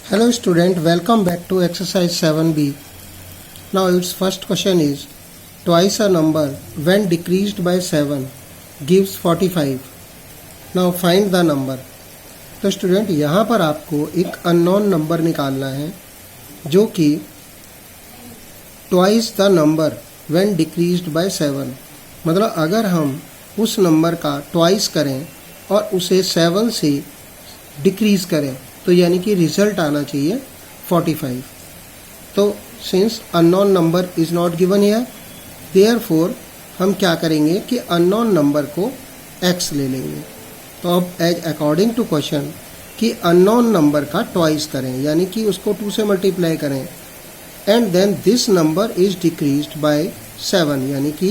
Hello student, welcome back to exercise 7b. Now its first question is, twice a number when decreased by 7 gives 45. Now find the number. तो student यहाँ पर आपको एक unknown number निकालना है जो कि twice the number when decreased by 7, मतलब अगर हम उस नंबर का ट्वाइस करें और उसे 7 से डिक्रीज करें तो यानी कि रिजल्ट आना चाहिए 45. तो since unknown number is not given here, therefore हम क्या करेंगे कि अननोन नंबर को x ले लेंगे. तो अब एज अकॉर्डिंग टू क्वेश्चन कि अननोन नंबर का ट्वाइस करें यानी कि उसको 2 से मल्टीप्लाई करें and then this number is decreased by 7 यानी कि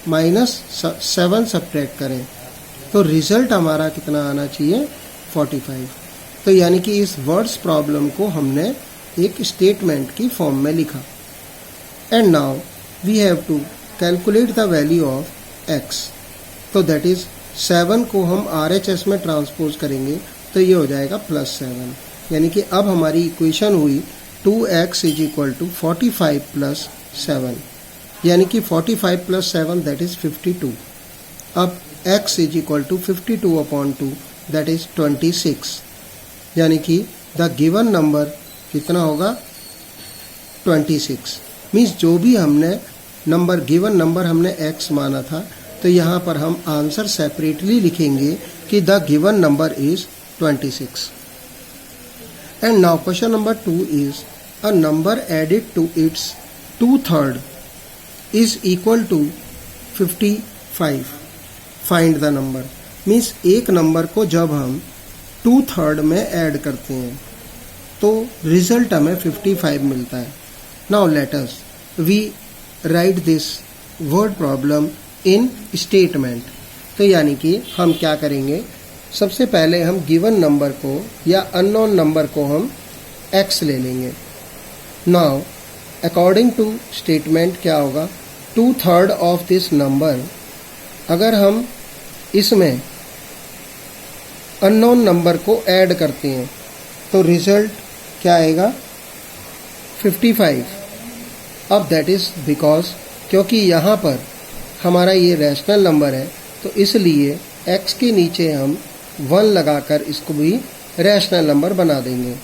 -7 सब्ट्रैक्ट करें तो रिजल्ट हमारा कितना आना चाहिए 45. तो यानी कि इस वर्ड्स प्रॉब्लम को हमने एक स्टेटमेंट की फॉर्म में लिखा. And now we have to calculate the value of x. तो दैट इज 7 को हम RHS में ट्रांसपोज करेंगे तो ये हो जाएगा +7 यानी कि अब हमारी इक्वेशन हुई 2x is equal to 45 plus 7 यानी कि 45 प्लस 7 दैट इज 52. अब x is equal to 52/2 that is 26 यानी कि द गिवन नंबर कितना होगा 26. मीन्स जो भी हमने नंबर गिवन नंबर हमने x माना था तो यहाँ पर हम आंसर सेपरेटली लिखेंगे कि the given number is 26. And now question number 2 is a number added to its 2/3 is equal to 55. Find the number. Means एक नंबर को जब हम 2/3 में ऐड करते हैं तो रिजल्ट हमें 55 मिलता है. Now let us we write this word problem in statement. तो यानी कि हम क्या करेंगे, सबसे पहले हम गिवन नंबर को या अननोन नंबर को हम x ले लेंगे. नाउ अकॉर्डिंग टू स्टेटमेंट क्या होगा 2/3 ऑफ दिस नंबर. अगर हम इसमें अननोन नंबर को ऐड करते हैं तो रिजल्ट क्या आएगा 55. अब दैट इज बिकॉज क्योंकि यहाँ पर हमारा ये रैशनल नंबर है तो इसलिए x के नीचे हम 1 लगाकर इसको भी रैशनल नंबर बना देंगे.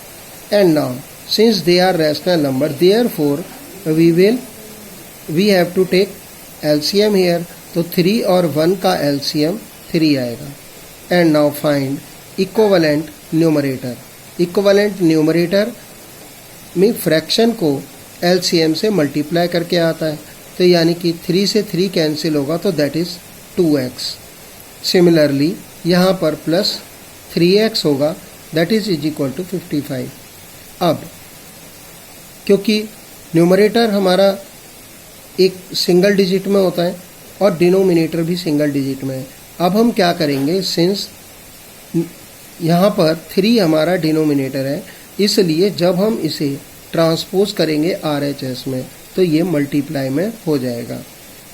And now since they are rational number therefore we have to take LCM here. तो 3 और 1 का LCM 3 आएगा. And now find equivalent numerator. Equivalent numerator में फ्रैक्शन को LCM से मल्टीप्लाई करके आता है तो यानी कि 3 से 3 कैंसिल होगा तो दैट इज 2x. सिमिलरली यहाँ पर प्लस 3x होगा दैट इज इक्वल टू 55. अब क्योंकि न्यूमरेटर हमारा एक सिंगल डिजिट में होता है और डिनोमिनेटर भी सिंगल डिजिट में है. अब हम क्या करेंगे, सिंस यहाँ पर 3 हमारा डिनोमिनेटर है इसलिए जब हम इसे ट्रांसपोज करेंगे RHS में तो ये मल्टीप्लाई में हो जाएगा.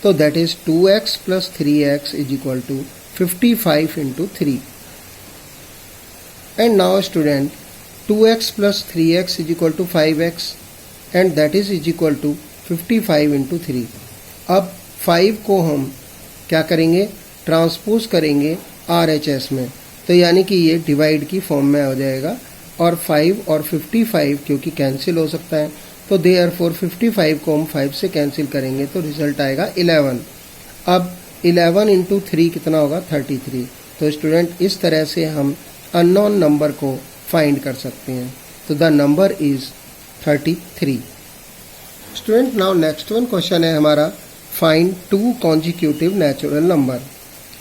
तो that is 2x plus 3x is equal to 55 into 3. And now student 2x plus 3x is equal to 5x and that is equal to 55 into 3. अब 5 को हम क्या करेंगे, ट्रांसपोज करेंगे RHS में तो यानी कि ये डिवाइड की फॉर्म में हो जाएगा और 5 और 55 क्योंकि कैंसिल हो सकता है तो देयरफॉर 55 को हम 5 से कैंसिल करेंगे तो रिजल्ट आएगा 11. अब 11 इंटू 3 कितना होगा 33. तो स्टूडेंट इस तरह से हम अननोन नंबर को फाइंड कर सकते हैं. तो the number is 33. Student now next one question है हमारा फाइंड 2 कॉन्जिक्यूटिव नेचुरल नंबर.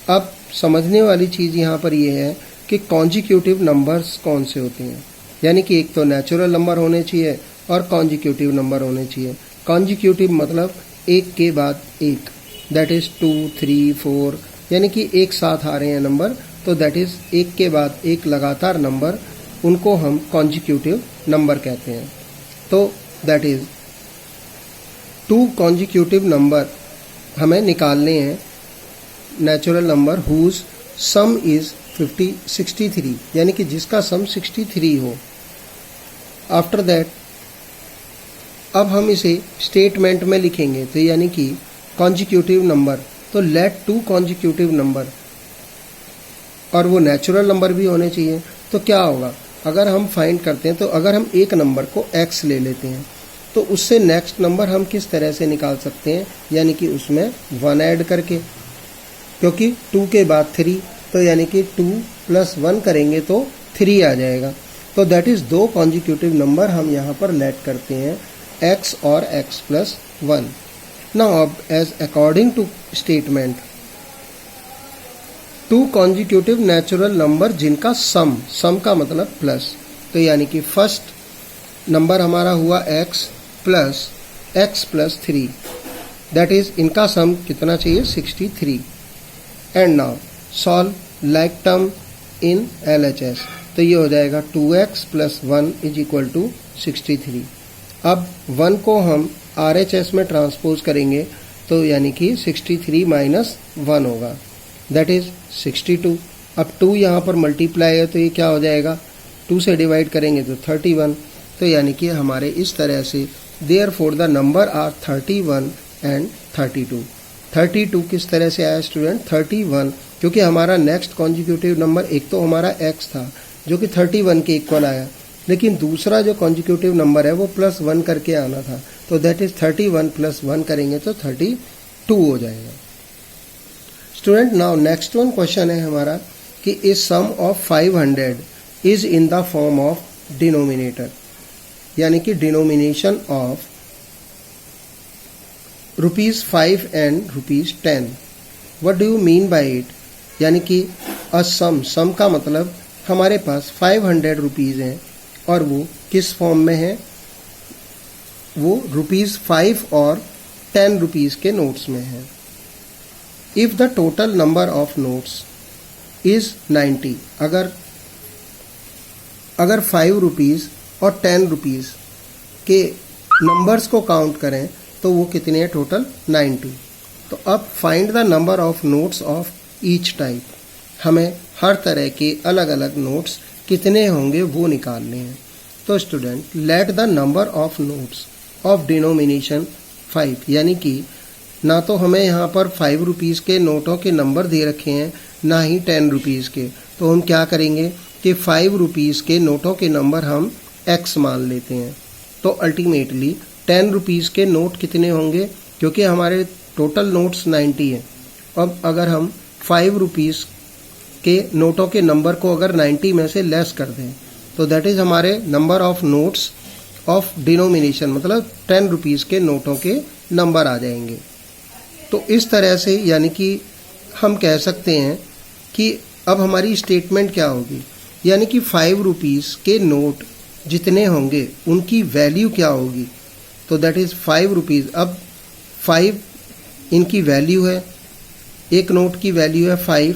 अब समझने वाली चीज़ यहाँ पर ये है कि कॉन्जिक्यूटिव नंबर्स कौन से होते हैं. यानी कि एक तो नेचुरल नंबर होने चाहिए और कॉन्जिक्यूटिव नंबर होने चाहिए. कॉन्जिक्यूटिव मतलब एक के बाद एक, दैट इज 2, 3, 4 यानी कि एक साथ आ रहे हैं नंबर तो दैट इज एक के बाद एक लगातार नंबर, उनको हम कॉन्जिक्यूटिव नंबर कहते हैं. तो दैट इज 2 कॉन्जिक्यूटिव नंबर हमें निकालने हैं natural number whose sum is 63 यानी कि जिसका सम 63 हो. आफ्टर दैट अब हम इसे स्टेटमेंट में लिखेंगे, तो यानी कि कॉन्जिक्यूटिव नंबर, तो लेट 2 कॉन्जिक्यूटिव नंबर, और वो नेचुरल नंबर भी होने चाहिए। तो क्या होगा, अगर हम फाइंड करते हैं, तो अगर हम एक नंबर को x ले लेते हैं तो उससे नेक्स्ट नंबर हम किस तरह से निकाल सकते हैं, यानी कि उसमें 1 ऐड करके, क्योंकि 2 के बाद 3, तो यानी कि 2 + 1 करेंगे तो 3 आ जाएगा। तो दैट इज़ 2 कॉन्जिक्यूटिव नंबर हम यहाँ पर लेट करते हैं, x और x + 1। नाउ अब as according to statement 2 consecutive natural number जिनका सम का मतलब प्लस, तो यानी कि फर्स्ट नंबर हमारा हुआ x + 3, दैट इज इनका सम कितना चाहिए, 63। And now solve like term in LHS, तो ये हो जाएगा 2x + 1 = 63। अब 1 को हम RHS में ट्रांसपोज करेंगे, तो यानी कि 63 - 1 होगा, दैट इज 62। अब 2 यहाँ पर मल्टीप्लाई है, तो ये क्या हो जाएगा, 2 से डिवाइड करेंगे तो 31, तो यानी कि हमारे इस तरह से therefore the number are 31 and 32। 32 किस तरह से आया स्टूडेंट, 31, क्योंकि हमारा नेक्स्ट कॉन्जिक्यूटिव नंबर एक तो हमारा x था जो कि 31 के इक्वल आया, लेकिन दूसरा जो कॉन्जिक्यूटिव नंबर है वो +1 करके आना था, तो दैट इज 31 + 1 करेंगे तो 32 हो जाएगा। Student now next one question है हमारा कि is sum of 500 is in the form of denominator, यानी कि denomination of ₹5 and ₹10। What do you mean by it, यानी कि अ सम का मतलब हमारे पास 500 रुपीज़ हैं और वो किस फॉर्म में है, वो ₹5 और 10 रुपीज़ के नोट्स में है। If the total number of notes is 90, अगर 5 रुपीज़ और 10 रुपीज़ के नंबर्स को काउंट करें तो वो कितने हैं, टोटल 90। तो अब find the number of notes of each type, हमें हर तरह के अलग अलग नोट्स कितने होंगे वो निकालने हैं। तो student let the number of notes of denomination 5, यानी कि ना तो हमें यहाँ पर 5 रुपीज़ के नोटों के नंबर दे रखे हैं, ना ही 10 रुपीज़ के, तो हम क्या करेंगे कि 5 रुपीज़ के नोटों के नंबर हम x मान लेते हैं। तो अल्टीमेटली 10 रुपीज़ के नोट कितने होंगे, क्योंकि हमारे टोटल नोट्स 90 हैं। अब अगर हम 5 रुपीज़ के नोटों के नंबर को अगर 90 में से लेस कर दें, तो दैट इज़ हमारे number of notes of denomination, मतलब 10 रुपीज़ के नोटों के नंबर आ जाएंगे। तो इस तरह से यानी कि हम कह सकते हैं कि अब हमारी स्टेटमेंट क्या होगी, यानी कि 5 रुपीज़ के नोट जितने होंगे उनकी वैल्यू क्या होगी, तो दैट इज़ 5 रुपीज़। अब 5 इनकी वैल्यू है, एक नोट की वैल्यू है 5।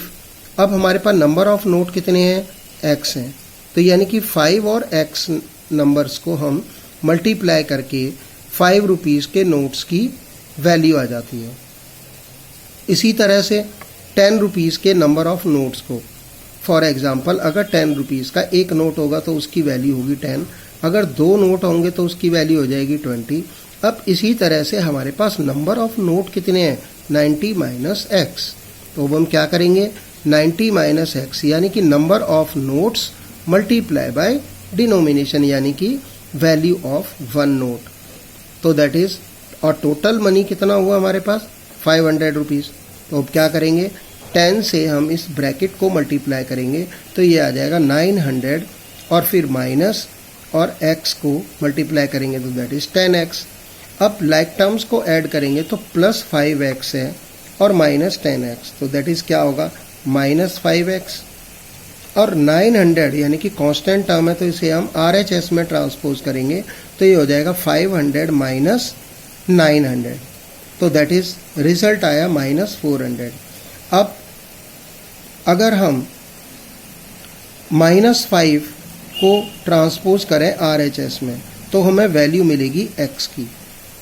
अब हमारे पास नंबर ऑफ नोट कितने हैं, x हैं, तो यानी कि 5 और x नंबर्स को हम मल्टीप्लाई करके 5 रुपीज़ के नोट्स की वैल्यू आ जाती है। इसी तरह से 10 रुपीज़ के नंबर ऑफ नोट्स को, फॉर एग्जांपल अगर 10 रुपीज़ का एक नोट होगा तो उसकी वैल्यू होगी 10, अगर 2 नोट होंगे तो उसकी वैल्यू हो जाएगी 20। अब इसी तरह से हमारे पास नंबर ऑफ नोट कितने हैं, 90 - x, तो अब हम क्या करेंगे, 90 - x यानी कि number of notes multiply by denomination, यानी कि वैल्यू ऑफ 1 नोट, तो दैट इज़, और टोटल मनी कितना हुआ हमारे पास 500 रुपीज़। तो अब क्या करेंगे, 10 से हम इस ब्रैकेट को मल्टीप्लाई करेंगे तो ये आ जाएगा 900, और फिर माइनस और x को मल्टीप्लाई करेंगे तो दैट इज़ 10x। अब लाइक टर्म्स को ऐड करेंगे तो +5x है और -10x, तो दैट इज़ क्या होगा, -5x। और 900 यानी कि कांस्टेंट टर्म है, तो इसे हम RHS में ट्रांसपोज करेंगे तो ये हो जाएगा 500 - 900, तो दैट इज़ रिजल्ट आया -400। अब अगर हम -5 को ट्रांसपोज करें RHS में तो हमें वैल्यू मिलेगी x की,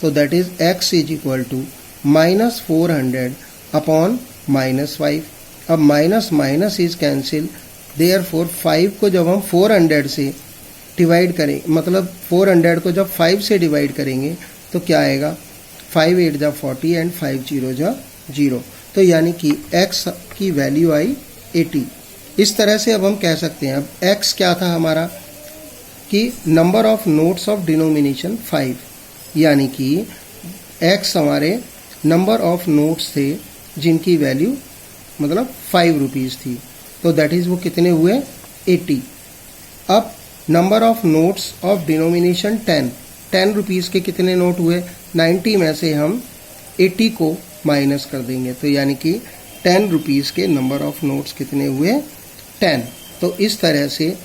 तो दैट इज़ x = -400 अपॉन -5। अब minus minus is cancel, therefore 5 को जब हम 400 से डिवाइड करें, मतलब 400 को जब 5 से डिवाइड करेंगे तो क्या आएगा, 5 8 जा 40 एंड 5 0 जा 0। तो यानी कि x की वैल्यू आई 80। इस तरह से अब हम कह सकते हैं, अब x क्या था हमारा कि number of notes of denomination 5, यानी कि x हमारे नंबर ऑफ नोट्स थे जिनकी वैल्यू मतलब 5 रुपीज़ थी, तो दैट इज़ वो कितने हुए 80। अब number of notes of denomination 10 rupees के कितने नोट हुए, 90 में से हम 80 को माइनस कर देंगे, तो यानी कि 10 रुपीज़ के नंबर ऑफ नोट्स कितने हुए 10। तो इस तरह से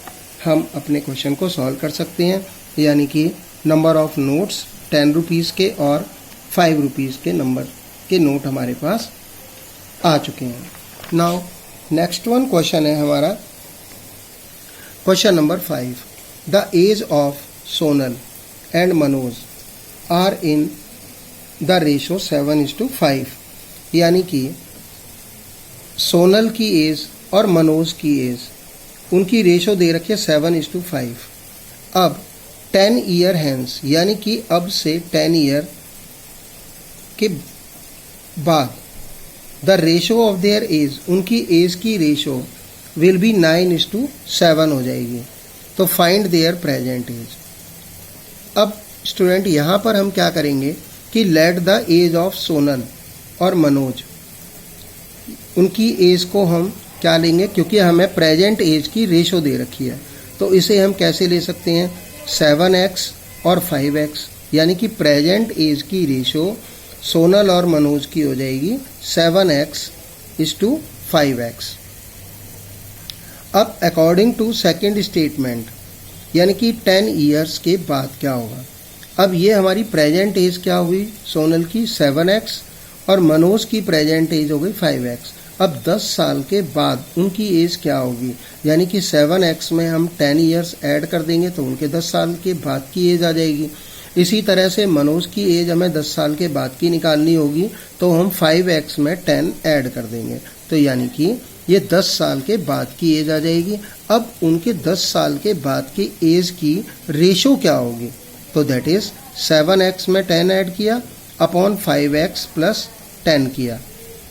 हम अपने क्वेश्चन को सॉल्व कर सकते हैं, यानी कि नंबर ऑफ नोट्स 10 रुपीज़ के और 5 रुपीज़ के नंबर के नोट हमारे पास आ चुके हैं। नाउ नेक्स्ट वन क्वेश्चन है हमारा question number 5। The age of Sonal and Manoj are in the ratio 7:5, यानी कि सोनल की एज और मनोज की एज, उनकी रेशो दे रखी है 7:5। अब 10 ईयर हैंस, यानी कि अब से 10 ईयर के बाद the ratio of their age, उनकी एज की रेशो विल बी 9:7 हो जाएगी। तो फाइंड देयर प्रेजेंट एज। अब स्टूडेंट यहाँ पर हम क्या करेंगे कि let the age of Sonal और मनोज, उनकी एज को हम क्या लेंगे, क्योंकि हमें प्रेजेंट एज की रेशो दे रखी है, तो इसे हम कैसे ले सकते हैं 7x और 5x, यानी कि प्रेजेंट एज की रेशो सोनल और मनोज की हो जाएगी 7x:5x। अब अकॉर्डिंग टू सेकेंड स्टेटमेंट, यानी कि 10 ईयर्स के बाद क्या होगा। अब ये हमारी प्रेजेंट एज क्या हुई सोनल की 7x और मनोज की प्रेजेंट एज हो गई 5x। अब 10 साल के बाद उनकी एज क्या होगी, यानी कि 7x में हम 10 ईयर्स ऐड कर देंगे तो उनके 10 साल के बाद की एज आ जाएगी। इसी तरह से मनोज की एज हमें 10 साल के बाद की निकालनी होगी, तो हम 5x में 10 ऐड कर देंगे, तो यानी कि ये 10 साल के बाद की एज आ जाएगी। अब उनके 10 साल के बाद की एज की रेशो क्या होगी, तो दैट इज 7x में 10 ऐड किया अपॉन 5x प्लस 10 किया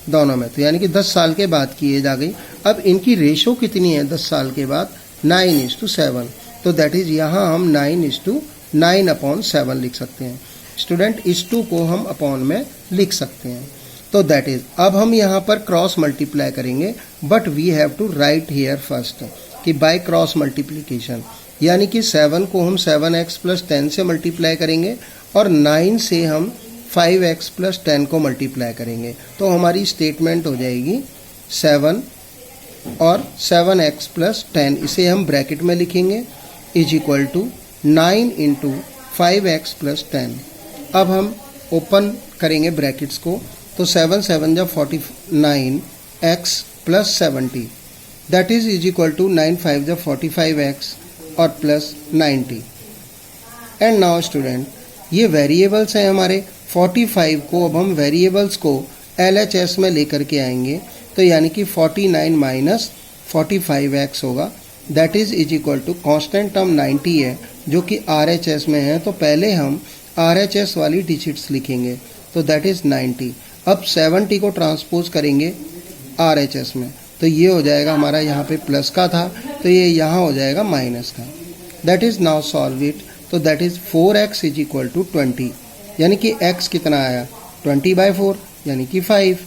दोनों में, तो यानी कि 10 साल के बाद की एज आ गई। अब इनकी रेशो कितनी है 10 साल के बाद 9:7, तो दैट इज यहाँ हम 9:9/7 लिख सकते हैं। स्टूडेंट इस 2 को हम अपॉन में लिख सकते हैं, तो दैट इज अब हम यहाँ पर क्रॉस मल्टीप्लाई करेंगे, but we have to write here first कि बाय क्रॉस मल्टीप्लिकेशन, यानी कि 7 को हम 7x प्लस 10 से मल्टीप्लाई करेंगे और 9 से हम 5x प्लस 10 को मल्टीप्लाई करेंगे, तो हमारी स्टेटमेंट हो जाएगी 7 और 7x प्लस 10, इसे हम ब्रैकेट में लिखेंगे is equal to 9 into 5x plus 10। अब हम ओपन करेंगे ब्रैकेट्स को, तो 7 7 जा 49 x plus 70, that is equal to 9 5 जा 45x और प्लस 90। एंड नाउ स्टूडेंट ये वेरिएबल्स हैं हमारे, 45 को अब हम वेरिएबल्स को LHS में लेकर के आएंगे, तो यानी कि 49 माइनस 45x होगा, that is equal to constant term 90 है जो कि RHS में है, तो पहले हम RHS वाली डिजिट्स लिखेंगे, तो दैट इज 90। अब 70 को ट्रांसपोज करेंगे RHS में, तो ये हो जाएगा हमारा, यहाँ पे प्लस का था तो ये यहाँ हो जाएगा माइनस का, that is now solve it, तो that is 4x is equal to 20, यानी कि x कितना आया 20/4 यानी कि 5।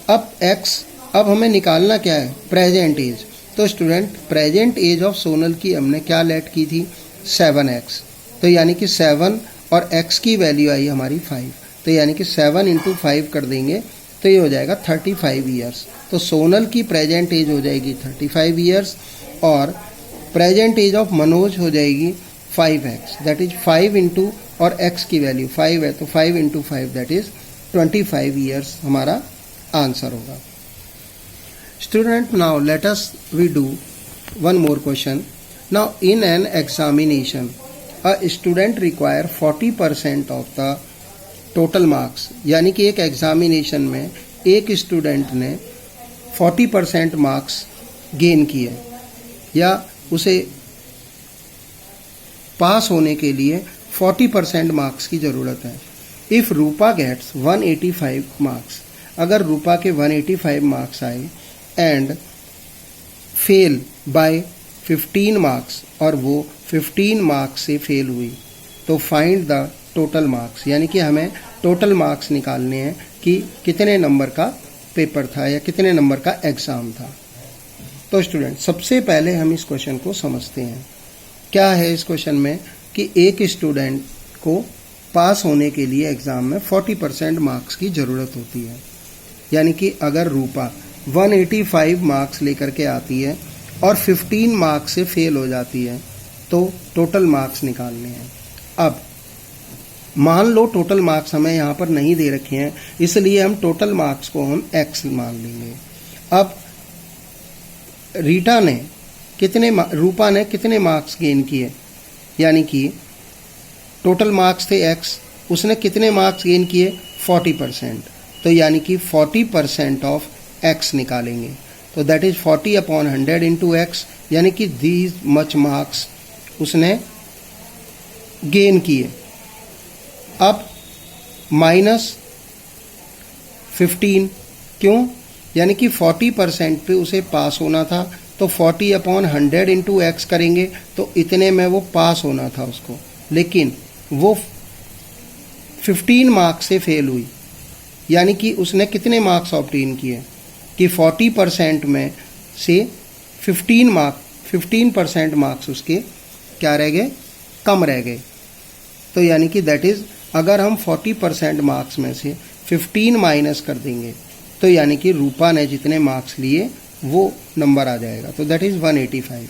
अब x, अब हमें निकालना क्या है प्रेजेंट एज, तो student present age of Sonal की हमने क्या लेट की थी 7x, तो यानी कि 7 और x की वैल्यू आई हमारी 5, तो यानी कि 7 इंटू 5 कर देंगे तो ये हो जाएगा 35 ईयर्स। तो सोनल की प्रेजेंट एज हो जाएगी 35 ईयर्स और प्रेजेंट एज ऑफ मनोज हो जाएगी 5x, दैट इज 5 इंटू, और x की वैल्यू 5 है तो 5 इंटू 5 दैट इज 25 ईयर्स हमारा आंसर होगा। Student now let us we do one more question. Now in an examination a student require 40% of the total marks, यानी कि एक examination में एक स्टूडेंट ने 40% मार्क्स गेन किए या उसे पास होने के लिए 40% मार्क्स की ज़रूरत है। इफ़ रूपा गेट्स 185 मार्क्स, अगर रूपा के 185 मार्क्स आए एंड फेल बाय 15 मार्क्स, और वो 15 मार्क्स से फेल हुई, तो फाइंड द टोटल मार्क्स, यानी कि हमें टोटल मार्क्स निकालने हैं कि कितने नंबर का पेपर था या कितने नंबर का एग्ज़ाम था। तो स्टूडेंट सबसे पहले हम इस क्वेश्चन को समझते हैं। क्या है इस क्वेश्चन में कि एक स्टूडेंट को पास होने के लिए एग्ज़ाम में 40% मार्क्स की ज़रूरत होती है, यानी कि अगर रूपा 185 मार्क्स लेकर के आती है और 15 मार्क्स से फेल हो जाती है तो टोटल मार्क्स निकालने हैं। अब मान लो टोटल मार्क्स हमें यहाँ पर नहीं दे रखे हैं, इसलिए हम टोटल मार्क्स को हम x मान लेंगे। अब रूपा ने कितने मार्क्स गेन किए, यानी कि टोटल मार्क्स थे x, उसने कितने मार्क्स गेन किए 40%, तो यानी कि 40% ऑफ x निकालेंगे। तो दैट इज 40/100 इंटू x, यानी कि दीज मच मार्क्स उसने गेन किए। अब -15 क्यों, यानी कि 40% पे उसे पास होना था, तो 40/100 इंटू x करेंगे तो इतने में वो पास होना था उसको, लेकिन वो 15 मार्क्स से फेल हुई, यानी कि उसने कितने मार्क्स ऑब्टेन किए कि 40% में से 15% मार्क्स उसके क्या रह गए, कम रह गए। तो यानी कि दैट इज़ अगर हम 40% मार्क्स में से 15 माइनस कर देंगे तो यानी कि रूपा ने जितने मार्क्स लिए वो नंबर आ जाएगा, तो दैट इज़ 185।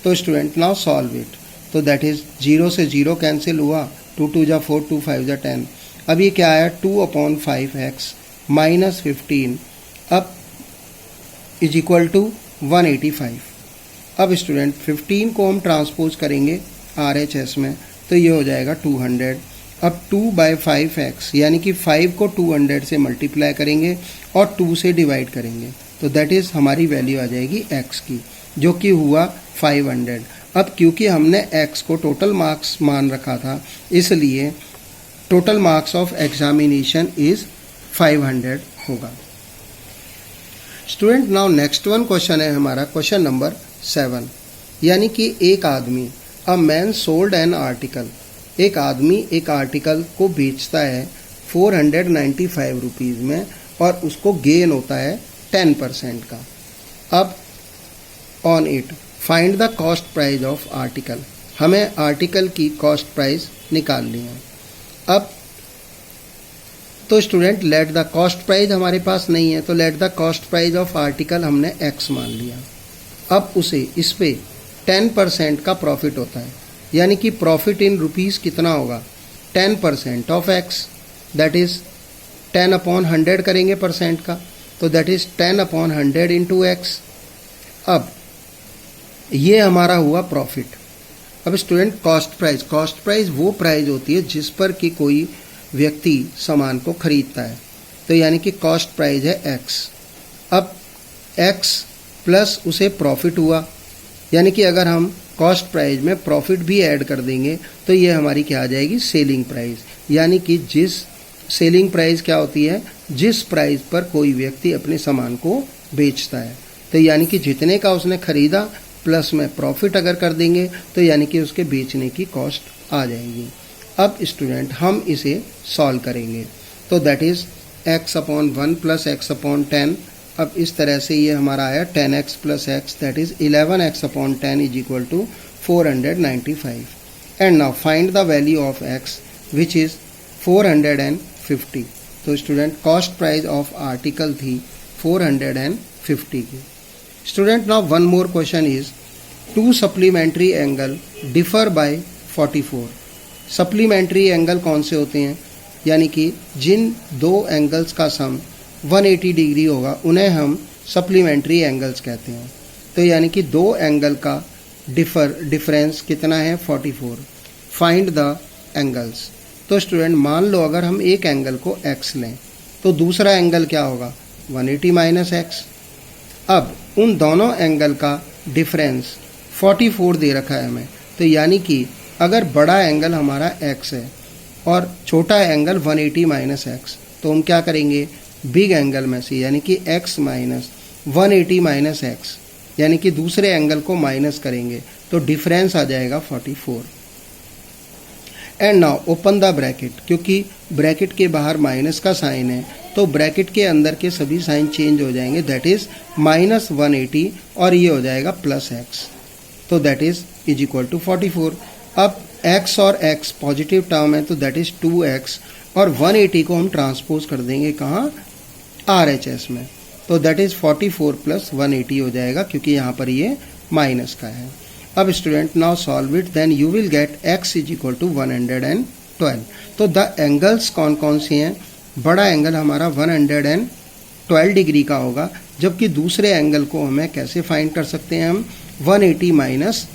तो स्टूडेंट नाउ सॉल्व इट। तो दैट इज़ 0 से 0 कैंसिल हुआ, 2 2 जा 4, 2 5 जा 10। अब ये क्या आया 2/5x माइनस 15 अब इज इक्वल टू 185। अब स्टूडेंट 15 को हम ट्रांसपोज करेंगे RHS में तो ये हो जाएगा 200। अब 2/5x यानी कि 5 को 200 से मल्टीप्लाई करेंगे और 2 से डिवाइड करेंगे, तो दैट इज़ हमारी वैल्यू आ जाएगी x की, जो कि हुआ 500। अब क्योंकि हमने x को टोटल मार्क्स मान रखा था, इसलिए total marks of examination is 500 होगा। Student now next one question है हमारा क्वेश्चन नंबर 7, यानी कि एक आदमी a man sold an article, एक आदमी एक आर्टिकल को बेचता है 495 रुपीज़ में और उसको गेन होता है 10% का। अब on it find the cost price of article, हमें आर्टिकल की कॉस्ट प्राइस निकालनी है। अब तो student let the cost price हमारे पास नहीं है, तो let the cost price of article हमने x मान लिया। अब उसे इस पे 10% का प्रॉफिट होता है, यानी कि प्रॉफिट इन रुपीज़ कितना होगा 10% ऑफ x, दैट इज़ 10/100 करेंगे परसेंट का, तो दैट इज़ 10/100 इंटू x। अब ये हमारा हुआ प्रॉफिट। अब स्टूडेंट कॉस्ट प्राइस वो प्राइस होती है जिस पर कि कोई व्यक्ति सामान को खरीदता है, तो यानी कि कॉस्ट प्राइस है x। अब x प्लस उसे प्रॉफिट हुआ, यानी कि अगर हम कॉस्ट प्राइस में प्रॉफिट भी ऐड कर देंगे तो ये हमारी क्या आ जाएगी सेलिंग प्राइस, यानी कि जिस सेलिंग प्राइस क्या होती है जिस प्राइस पर कोई व्यक्ति अपने सामान को बेचता है, तो यानी कि जितने का उसने खरीदा प्लस में प्रॉफिट अगर कर देंगे तो यानी कि उसके बेचने की कॉस्ट आ जाएगी। अब स्टूडेंट हम इसे सॉल्व करेंगे, तो that is x/1 plus x/10। अब इस तरह से ये हमारा आया 10x plus x, that is 11x/10 is equal to 495। And now find the value of x which is 450। तो student cost price of article थी 450 की। Student now one more question is two supplementary angle differ by 44। Supplementary angle कौन से होते हैं, यानी कि जिन दो एंगल्स का सम 180 डिग्री होगा उन्हें हम सप्लीमेंट्री एंगल्स कहते हैं। तो यानी कि दो एंगल का डिफरेंस कितना है 44। Find the angles. तो स्टूडेंट मान लो अगर हम एक एंगल को x लें तो दूसरा एंगल क्या होगा 180 माइनस x। अब उन दोनों एंगल का डिफरेंस 44 दे रखा है हमें, तो यानी कि अगर बड़ा एंगल हमारा x है और छोटा एंगल 180 माइनस एक्स, तो हम क्या करेंगे, बिग एंगल में से यानी कि x माइनस 180 माइनस एक्स यानी कि दूसरे एंगल को माइनस करेंगे तो डिफरेंस आ जाएगा 44। And now open the bracket, क्योंकि ब्रैकेट के बाहर माइनस का साइन है तो ब्रैकेट के अंदर के सभी साइन चेंज हो जाएंगे, दैट इज माइनस 180 और ये हो जाएगा प्लस एक्स, तो दैट इज इक्वल टू 44। अब x और x पॉजिटिव टर्म है तो दैट इज 2x और 180 को हम ट्रांसपोज कर देंगे कहाँ, RHS में, तो दैट इज 44 प्लस 180 हो जाएगा क्योंकि यहाँ पर ये माइनस का है। अब student now solve it, then you will get x is equal to 112। तो द एंगल्स कौन कौन से हैं, बड़ा एंगल हमारा 112 डिग्री का होगा, जबकि दूसरे एंगल को हमें कैसे फाइंड कर सकते हैं हम, 180 माइनस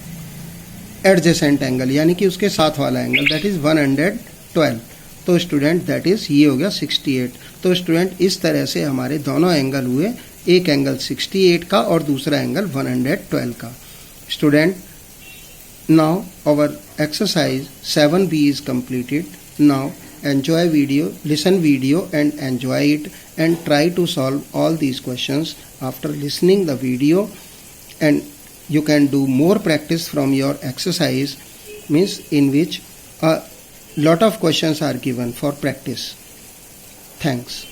एडजेसेंट एंगल यानी कि उसके साथ वाला एंगल, दैट इज 112। तो स्टूडेंट दैट इज ये हो गया 68। तो स्टूडेंट इस तरह से हमारे दोनों एंगल हुए, एक एंगल 68 का और दूसरा एंगल 112 का। Student now our exercise 7b is completed. Now enjoy video, listen video and enjoy it and try to solve all these questions after listening the video, and you can do more practice from your exercise, means in which a lot of questions are given for practice. Thanks.